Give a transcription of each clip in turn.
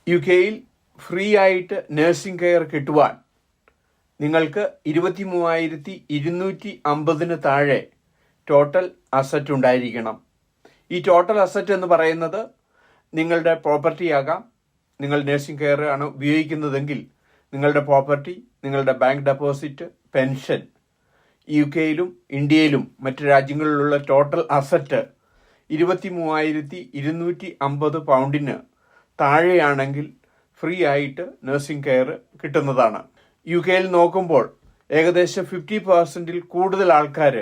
UK-യിൽ free ആയിട്ട് nursing care കിട്ടുവാൻ നിങ്ങൾക്ക് 23,250 താഴെ ടോട്ടൽ അസറ്റ് ഉണ്ടായിരിക്കണം. ഈ ടോട്ടൽ അസറ്റ് എന്ന് പറയുന്നത് നിങ്ങളുടെ പ്രോപ്പർട്ടി ആകാം. നിങ്ങൾ നഴ്സിംഗ് കെയർ ആണ് ഉപയോഗിക്കുന്നതെങ്കിൽ നിങ്ങളുടെ പ്രോപ്പർട്ടി, നിങ്ങളുടെ ബാങ്ക് ഡെപ്പോസിറ്റ്, പെൻഷൻ, UK-യിലും ഇന്ത്യയിലും മറ്റു രാജ്യങ്ങളിലുള്ള ടോട്ടൽ അസറ്റ് 23,250 പൗണ്ടിന് താഴെയാണെങ്കിൽ ഫ്രീ ആയിട്ട് നഴ്സിംഗ് കെയർ കിട്ടുന്നതാണ്. UK-യിൽ നോക്കുമ്പോൾ ഏകദേശം 50% കൂടുതൽ ആൾക്കാർ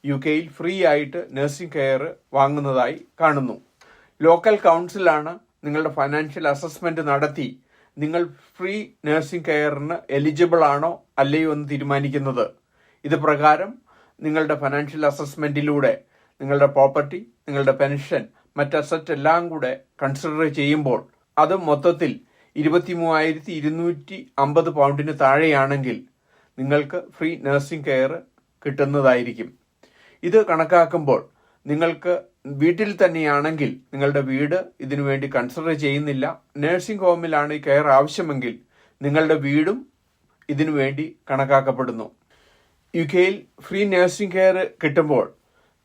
UK-യിൽ ഫ്രീ ആയിട്ട് നഴ്സിംഗ് കെയർ വാങ്ങുന്നതായി കാണുന്നു. ലോക്കൽ കൗൺസിലാണ് നിങ്ങളുടെ ഫൈനാൻഷ്യൽ അസസ്മെന്റ് നടത്തി നിങ്ങൾ ഫ്രീ നഴ്സിംഗ് കെയറിന് എലിജിബിൾ ആണോ അല്ലയോ എന്ന് തീരുമാനിക്കുന്നത്. ഇത് പ്രകാരം നിങ്ങളുടെ ഫൈനാൻഷ്യൽ അസസ്മെന്റിലൂടെ നിങ്ങളുടെ പ്രോപ്പർട്ടി, നിങ്ങളുടെ പെൻഷൻ, മറ്റ് അസറ്റ് എല്ലാം കൂടെ കൺസിഡർ ചെയ്യുമ്പോൾ അത് മൊത്തത്തിൽ 23,250 പൗണ്ടിന് താഴെയാണെങ്കിൽ നിങ്ങൾക്ക് ഫ്രീ നഴ്സിംഗ് കെയർ കിട്ടുന്നതായിരിക്കും. ഇത് കണക്കാക്കുമ്പോൾ നിങ്ങൾക്ക് വീട്ടിൽ തന്നെയാണെങ്കിൽ നിങ്ങളുടെ വീട് ഇതിനു വേണ്ടി കൺസിഡർ ചെയ്യുന്നില്ല. നഴ്സിംഗ് ഹോമിലാണ് ഈ കെയർ ആവശ്യമെങ്കിൽ നിങ്ങളുടെ വീടും ഇതിനു വേണ്ടി കണക്കാക്കപ്പെടുന്നു. UK-യിൽ ഫ്രീ നഴ്സിംഗ് കെയർ കിട്ടുമ്പോൾ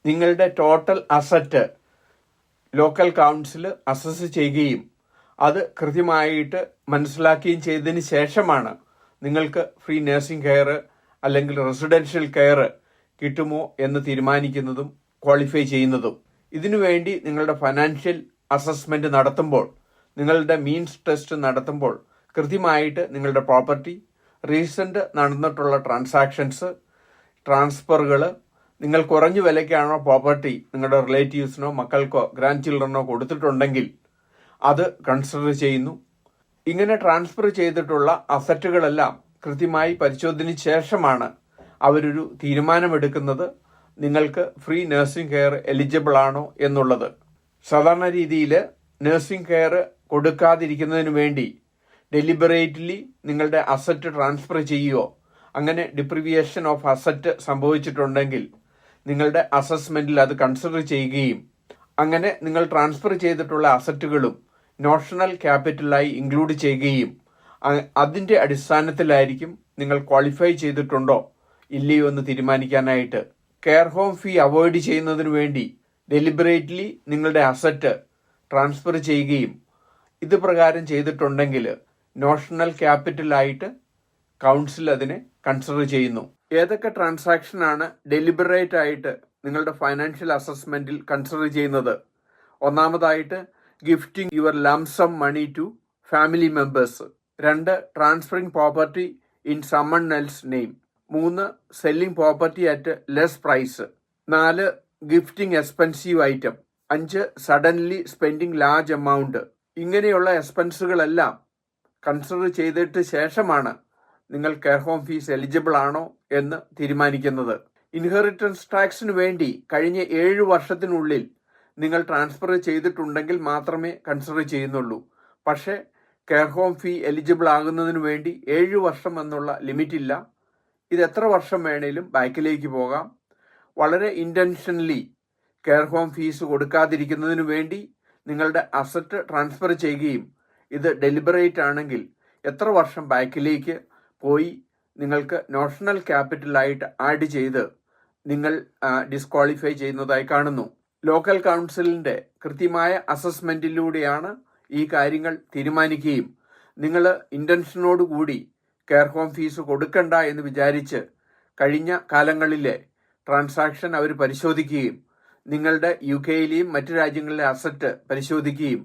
നിങ്ങളുടെ total asset local council assess ചെയ്യുകയും അത് കൃത്യമായിട്ട് മനസ്സിലാക്കുകയും ചെയ്തതിന് ശേഷമാണ് നിങ്ങൾക്ക് ഫ്രീ നഴ്സിംഗ് കെയർ അല്ലെങ്കിൽ റെസിഡൻഷ്യൽ കെയർ കിട്ടുമോ എന്ന് തീരുമാനിക്കുന്നതും ക്വാളിഫൈ ചെയ്യുന്നതും. ഇതിനുവേണ്ടി നിങ്ങളുടെ ഫൈനാൻഷ്യൽ അസസ്മെന്റ് നടത്തുമ്പോൾ, നിങ്ങളുടെ മീൻസ് ടെസ്റ്റ് നടത്തുമ്പോൾ കൃത്യമായിട്ട് നിങ്ങളുടെ പ്രോപ്പർട്ടി, റീസെന്റ് നടന്നിട്ടുള്ള ട്രാൻസാക്ഷൻസ്, ട്രാൻസ്ഫറുകൾ, നിങ്ങൾ കുറഞ്ഞ വിലയ്ക്കാണോ പ്രോപ്പർട്ടി നിങ്ങളുടെ റിലേറ്റീവ്സിനോ മക്കൾക്കോ ഗ്രാൻഡ് ചിൽഡ്രനോ കൊടുത്തിട്ടുണ്ടെങ്കിൽ അത് കൺസിഡർ ചെയ്യുന്നു. ഇങ്ങനെ ട്രാൻസ്ഫർ ചെയ്തിട്ടുള്ള അസറ്റുകളെല്ലാം കൃത്യമായി പരിശോധനയ്ക്ക് ശേഷമാണ് അവരൊരു തീരുമാനമെടുക്കുന്നത് നിങ്ങൾക്ക് ഫ്രീ നഴ്സിംഗ് കെയർ എലിജിബിൾ ആണോ എന്നുള്ളത്. സാധാരണ രീതിയിൽ നഴ്സിംഗ് കെയർ കൊടുക്കാതിരിക്കുന്നതിന് വേണ്ടി ഡെലിബറേറ്റ്ലി നിങ്ങളുടെ അസറ്റ് ട്രാൻസ്ഫർ ചെയ്യുകയോ അങ്ങനെ ഡിപ്രിവിയേഷൻ ഓഫ് അസറ്റ് സംഭവിച്ചിട്ടുണ്ടെങ്കിൽ നിങ്ങളുടെ അസസ്മെന്റിൽ അത് കൺസിഡർ ചെയ്യുകയും അങ്ങനെ നിങ്ങൾ ട്രാൻസ്ഫർ ചെയ്തിട്ടുള്ള അസറ്റുകളും നോഷണൽ ക്യാപിറ്റലായി ഇൻക്ലൂഡ് ചെയ്യുകയും അതിന്റെ അടിസ്ഥാനത്തിലായിരിക്കും നിങ്ങൾ ക്വാളിഫൈ ചെയ്തിട്ടുണ്ടോ ഇല്ലയോ എന്ന് തീരുമാനിക്കാനായിട്ട്. കെയർ ഹോം ഫീ അവോയ്ഡ് ചെയ്യുന്നതിന് വേണ്ടി ഡെലിബറേറ്റ്ലി നിങ്ങളുടെ അസറ്റ് ട്രാൻസ്ഫർ ചെയ്യുകയും ഇത് പ്രകാരം ചെയ്തിട്ടുണ്ടെങ്കിൽ നോഷണൽ ക്യാപിറ്റലായിട്ട് കൗൺസിൽ അതിനെ കൺസിഡർ ചെയ്യുന്നു. ഏതൊക്കെ ട്രാൻസാക്ഷൻ ആണ് ഡെലിബറേറ്റ് ആയിട്ട് നിങ്ങളുടെ ഫൈനാൻഷ്യൽ അസസ്മെന്റിൽ കൺസിഡർ ചെയ്യുന്നത്? ഒന്നാമതായിട്ട് gifting your lump sum money to family members. 2, transferring property in someone else name. 3, selling property at less price. 4, gifting expensive item. 5, suddenly spending large amount. ഇങ്ങനെയുള്ള എക്സ്പെൻസുകളെല്ലാം കൺസിഡർ ചെയ്തിട്ട് ശേഷമാണ് നിങ്ങൾ കെയർ ഹോം ഫീസ് എലിജിബിൾ ആണോ എന്ന് തീരുമാനിക്കുന്നത്. ഇൻഹെറിറ്റൻസ് ടാക്സിന് വേണ്ടി കഴിഞ്ഞ 7 വർഷത്തിനുള്ളിൽ നിങ്ങൾ ട്രാൻസ്ഫർ ചെയ്തിട്ടുണ്ടെങ്കിൽ മാത്രമേ കൺസിഡർ ചെയ്യുന്നുള്ളൂ. പക്ഷേ കെയർ ഹോം ഫീ എലിജിബിൾ ആകുന്നതിന് വേണ്ടി 7 വർഷം എന്നുള്ള ലിമിറ്റ് ഇല്ല. ഇത് എത്ര വർഷം വേണേലും ബാക്കിലേക്ക് പോകാം. വളരെ ഇന്റൻഷനലി കെയർ ഹോം ഫീസ് കൊടുക്കാതിരിക്കുന്നതിന് വേണ്ടി നിങ്ങളുടെ അസറ്റ് ട്രാൻസ്ഫർ ചെയ്യുകയും ഇത് ഡെലിബറേറ്റ് ആണെങ്കിൽ എത്ര വർഷം ബാക്കിലേക്ക് പോയി നിങ്ങൾക്ക് നോഷണൽ ക്യാപിറ്റലായിട്ട് ആഡ് ചെയ്ത് നിങ്ങൾ ഡിസ്ക്വാളിഫൈ ചെയ്യുന്നതായി കാണുന്നു. ലോക്കൽ കൗൺസിലിന്റെ കൃത്യമായ അസസ്മെന്റിലൂടെയാണ് ഈ കാര്യങ്ങൾ തീരുമാനിക്കുകയും നിങ്ങൾ ഇന്റൻഷനോടുകൂടി കെയർ ഹോം ഫീസ് കൊടുക്കണ്ട എന്ന് വിചാരിച്ച് കഴിഞ്ഞ കാലങ്ങളിലെ ട്രാൻസാക്ഷൻ അവർ പരിശോധിക്കുകയും നിങ്ങളുടെ UK-യിലെയും മറ്റു രാജ്യങ്ങളിലെ അസറ്റ് പരിശോധിക്കുകയും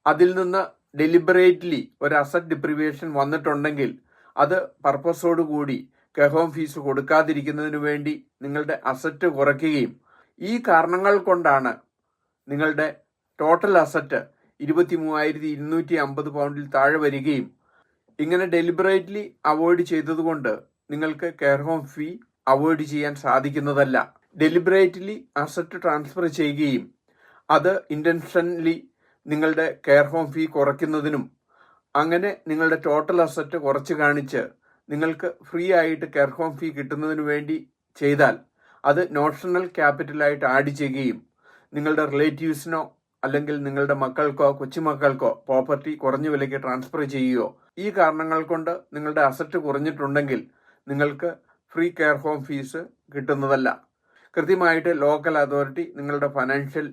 അതിൽ നിന്ന് ഡെലിബറേറ്റ്ലി ഒരു അസറ്റ് ഡിപ്രിവിയേഷൻ വന്നിട്ടുണ്ടെങ്കിൽ അത് പർപ്പസോടുകൂടി കെയർ ഹോം ഫീസ് കൊടുക്കാതിരിക്കുന്നതിന് വേണ്ടി നിങ്ങളുടെ അസറ്റ് കുറയ്ക്കുകയും ഈ കാരണങ്ങൾ കൊണ്ടാണ് നിങ്ങളുടെ ടോട്ടൽ അസറ്റ് 23,250 പൗണ്ടിൽ താഴെ വരികയും ഇങ്ങനെ ഡെലിബറേറ്റ്ലി അവോയ്ഡ് ചെയ്തതുകൊണ്ട് നിങ്ങൾക്ക് കെയർ ഹോം ഫീ അവോയ്ഡ് ചെയ്യാൻ സാധിക്കുന്നതല്ല. ഡെലിബറേറ്റ്ലി അസറ്റ് ട്രാൻസ്ഫർ ചെയ്യുകയും അത് ഇന്റൻഷനലി നിങ്ങളുടെ കെയർ ഹോം ഫീ കുറയ്ക്കുന്നതിനും അങ്ങനെ നിങ്ങളുടെ ടോട്ടൽ അസറ്റ് കുറച്ച് കാണിച്ച് നിങ്ങൾക്ക് ഫ്രീ ആയിട്ട് കെയർ ഹോം ഫീ കിട്ടുന്നതിന് വേണ്ടി ചെയ്താൽ അത് നോഷണൽ ക്യാപിറ്റലായിട്ട് ആഡ് ചെയ്യുകയും നിങ്ങളുടെ റിലേറ്റീവ്സിനോ അല്ലെങ്കിൽ നിങ്ങളുടെ മക്കൾക്കോ കൊച്ചുമക്കൾക്കോ പ്രോപ്പർട്ടി കുറഞ്ഞ വിലയ്ക്ക് ട്രാൻസ്ഫർ ചെയ്യുകയോ ഈ കാരണങ്ങൾ കൊണ്ട് നിങ്ങളുടെ അസറ്റ് കുറഞ്ഞിട്ടുണ്ടെങ്കിൽ നിങ്ങൾക്ക് ഫ്രീ കെയർ ഹോം ഫീസ് കിട്ടുന്നതല്ല. കൃത്യമായിട്ട് ലോക്കൽ അതോറിറ്റി നിങ്ങളുടെ ഫൈനാൻഷ്യൽ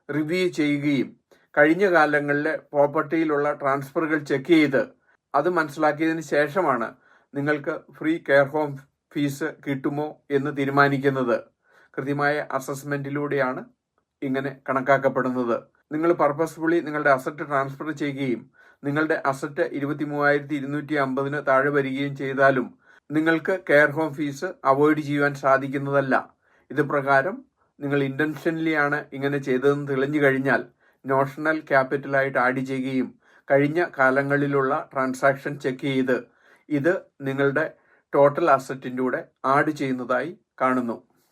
റിവ്യൂ ചെയ്യുകയും കഴിഞ്ഞ കാലങ്ങളിലെ പ്രോപ്പർട്ടിയിലുള്ള ട്രാൻസ്ഫറുകൾ ചെക്ക് ചെയ്ത് അത് മനസ്സിലാക്കിയതിന് ശേഷമാണ് നിങ്ങൾക്ക് ഫ്രീ കെയർ ഹോം ഫീസ് കിട്ടുമോ എന്ന് തീരുമാനിക്കുന്നത്. കൃത്യമായ അസസ്മെന്റിലൂടെയാണ് ഇങ്ങനെ കണക്കാക്കപ്പെടുന്നത്. നിങ്ങൾ പർപ്പസ്ഫുള്ളി നിങ്ങളുടെ അസറ്റ് ട്രാൻസ്ഫർ ചെയ്യുകയും നിങ്ങളുടെ അസറ്റ് 23,250 താഴെ വരികയും ചെയ്താലും നിങ്ങൾക്ക് കെയർ ഹോം ഫീസ് അവോയ്ഡ് ചെയ്യുവാൻ സാധിക്കുന്നതല്ല. ഇത് പ്രകാരം നിങ്ങൾ ഇന്റൻഷനലി ആണ് ഇങ്ങനെ ചെയ്തതെന്ന് തെളിഞ്ഞു കഴിഞ്ഞാൽ നോഷണൽ ക്യാപിറ്റലായിട്ട് ആഡ് ചെയ്യുകയും കഴിഞ്ഞ കാലങ്ങളിലുള്ള ട്രാൻസാക്ഷൻ ചെക്ക് ചെയ്ത് ഇത് നിങ്ങളുടെ ടോട്ടൽ അസറ്റിൻ്റെ കൂടെ ആഡ് ചെയ്യുന്നതായി കാണുന്നു.